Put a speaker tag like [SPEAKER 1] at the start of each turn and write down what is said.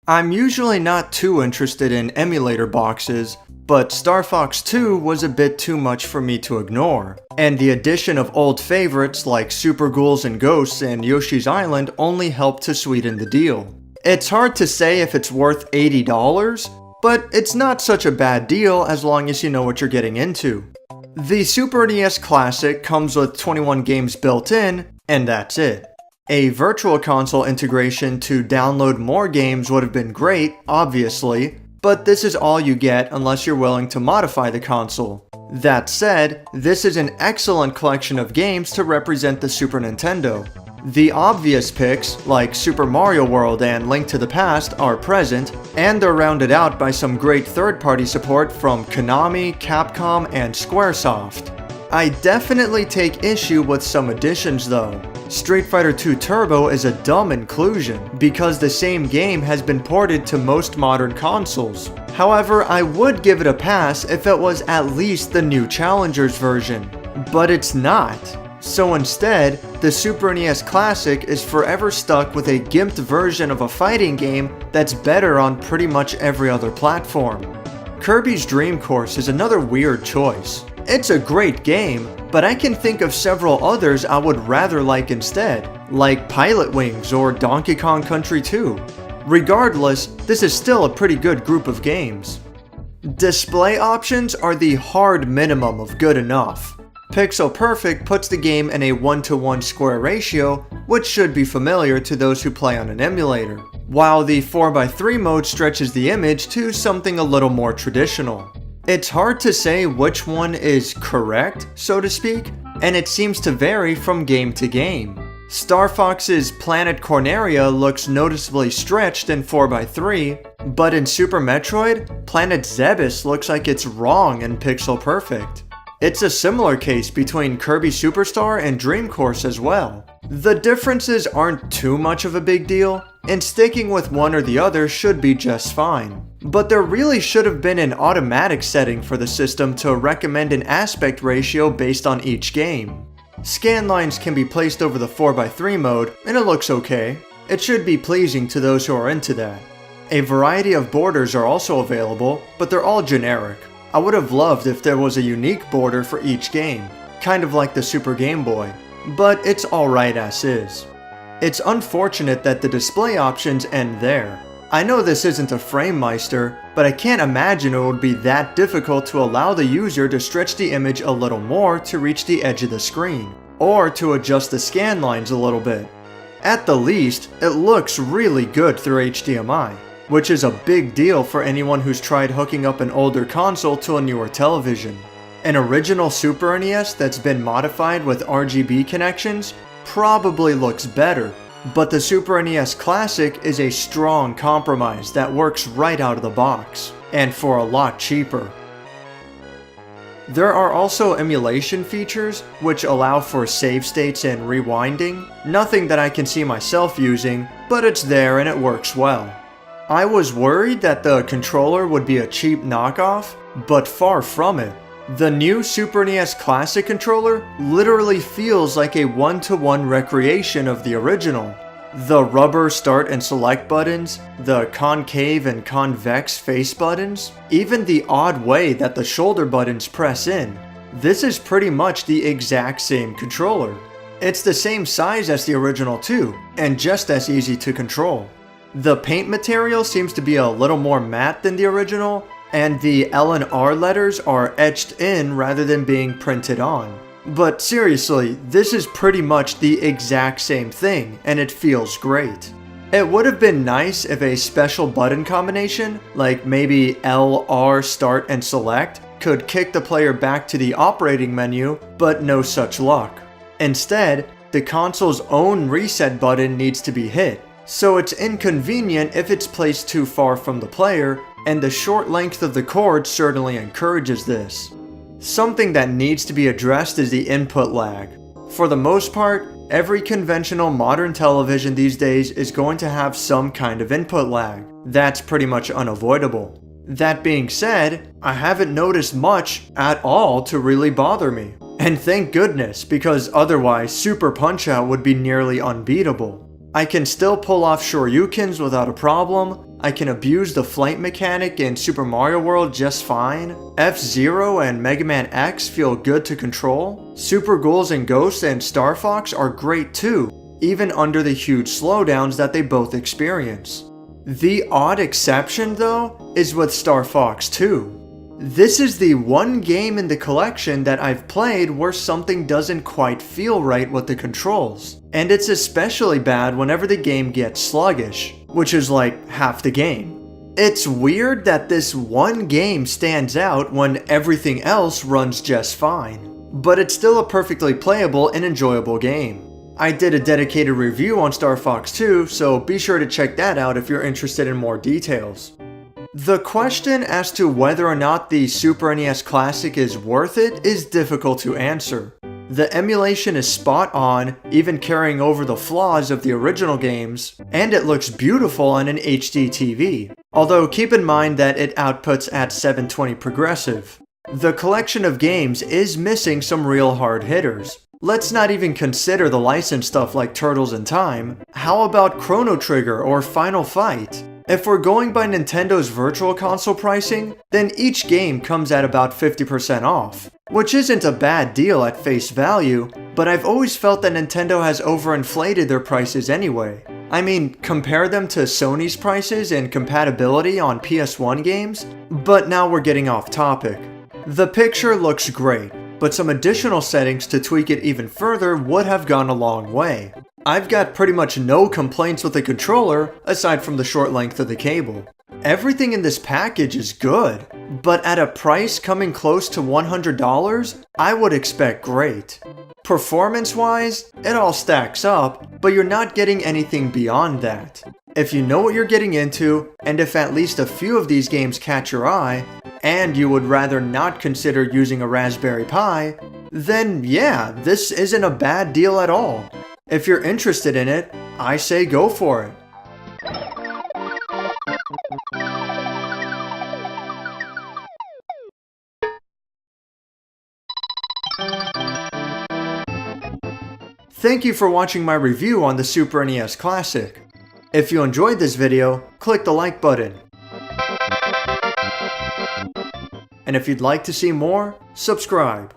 [SPEAKER 1] I'm usually not too interested in emulator boxes, but Star Fox 2 was a bit too much for me to ignore, and the addition of old favorites like Super Ghouls and Ghosts and Yoshi's Island only helped to sweeten the deal. It's hard to say if it's worth $80, but it's not such a bad deal as long as you know what you're getting into. The Super NES Classic comes with 21 games built in, and that's it. A virtual console integration to download more games would have been great, obviously, but this is all you get unless you're willing to modify the console. That said, this is an excellent collection of games to represent the Super Nintendo. The obvious picks, like Super Mario World and Link to the Past, are present, and they're rounded out by some great third-party support from Konami, Capcom, and Squaresoft. I definitely take issue with some additions though. Street Fighter II Turbo is a dumb inclusion because the same game has been ported to most modern consoles. However, I would give it a pass if it was at least the new Challengers version, but it's not. So instead, the Super NES Classic is forever stuck with a gimped version of a fighting game that's better on pretty much every other platform. Kirby's Dream Course is another weird choice. It's a great game, but I can think of several others I would rather like instead, like Pilot Wings or Donkey Kong Country 2. Regardless, this is still a pretty good group of games. Display options are the hard minimum of good enough. Pixel Perfect puts the game in a 1:1 square ratio, which should be familiar to those who play on an emulator, while the 4:3 mode stretches the image to something a little more traditional. It's hard to say which one is correct, so to speak, and it seems to vary from game to game. Star Fox's Planet Corneria looks noticeably stretched in 4:3, but in Super Metroid, Planet Zebes looks like it's wrong in Pixel Perfect. It's a similar case between Kirby Superstar and Dream Course as well. The differences aren't too much of a big deal, and sticking with one or the other should be just fine. But there really should have been an automatic setting for the system to recommend an aspect ratio based on each game. Scan lines can be placed over the 4:3 mode, and it looks okay. It should be pleasing to those who are into that. A variety of borders are also available, but they're all generic. I would have loved if there was a unique border for each game, kind of like the Super Game Boy, but it's alright as is. It's unfortunate that the display options end there. I know this isn't a FrameMeister, but I can't imagine it would be that difficult to allow the user to stretch the image a little more to reach the edge of the screen, or to adjust the scan lines a little bit. At the least, it looks really good through HDMI, which is a big deal for anyone who's tried hooking up an older console to a newer television. An original Super NES that's been modified with RGB connections probably looks better, but the Super NES Classic is a strong compromise that works right out of the box, and for a lot cheaper. There are also emulation features which allow for save states and rewinding, nothing that I can see myself using, but it's there and it works well. I was worried that the controller would be a cheap knockoff, but far from it. The new Super NES Classic controller literally feels like a 1:1 recreation of the original. The rubber start and select buttons, the concave and convex face buttons, even the odd way that the shoulder buttons press in. This is pretty much the exact same controller. It's the same size as the original too, and just as easy to control. The paint material seems to be a little more matte than the original, and the L and R letters are etched in rather than being printed on. But seriously, this is pretty much the exact same thing, and it feels great. It would have been nice if a special button combination, like maybe L, R, start, and select, could kick the player back to the operating menu, but no such luck. Instead, the console's own reset button needs to be hit, so it's inconvenient if it's placed too far from the player, and the short length of the cord certainly encourages this. Something that needs to be addressed is the input lag. For the most part, every conventional modern television these days is going to have some kind of input lag. That's pretty much unavoidable. That being said, I haven't noticed much at all to really bother me. And thank goodness, because otherwise Super Punch-Out would be nearly unbeatable. I can still pull off Shoryukens without a problem, I can abuse the flight mechanic in Super Mario World just fine. F-Zero and Mega Man X feel good to control. Super Ghouls and Ghosts and Star Fox are great too, even under the huge slowdowns that they both experience. The odd exception, though, is with Star Fox 2. This is the one game in the collection that I've played where something doesn't quite feel right with the controls. And it's especially bad whenever the game gets sluggish, which is like half the game. It's weird that this one game stands out when everything else runs just fine, but it's still a perfectly playable and enjoyable game. I did a dedicated review on Star Fox 2, so be sure to check that out if you're interested in more details. The question as to whether or not the Super NES Classic is worth it is difficult to answer. The emulation is spot on, even carrying over the flaws of the original games, and it looks beautiful on an HD TV, although keep in mind that it outputs at 720 progressive. The collection of games is missing some real hard hitters. Let's not even consider the licensed stuff like Turtles in Time. How about Chrono Trigger or Final Fight? If we're going by Nintendo's Virtual Console pricing, then each game comes at about 50% off, which isn't a bad deal at face value, but I've always felt that Nintendo has overinflated their prices anyway. I mean, compare them to Sony's prices and compatibility on PS1 games, but now we're getting off topic. The picture looks great, but some additional settings to tweak it even further would have gone a long way. I've got pretty much no complaints with the controller, aside from the short length of the cable. Everything in this package is good, but at a price coming close to $100, I would expect great. Performance-wise, it all stacks up, but you're not getting anything beyond that. If you know what you're getting into, and if at least a few of these games catch your eye, and you would rather not consider using a Raspberry Pi, then yeah, this isn't a bad deal at all. If you're interested in it, I say go for it. Thank you for watching my review on the Super NES Classic. If you enjoyed this video, click the like button. And if you'd like to see more, subscribe.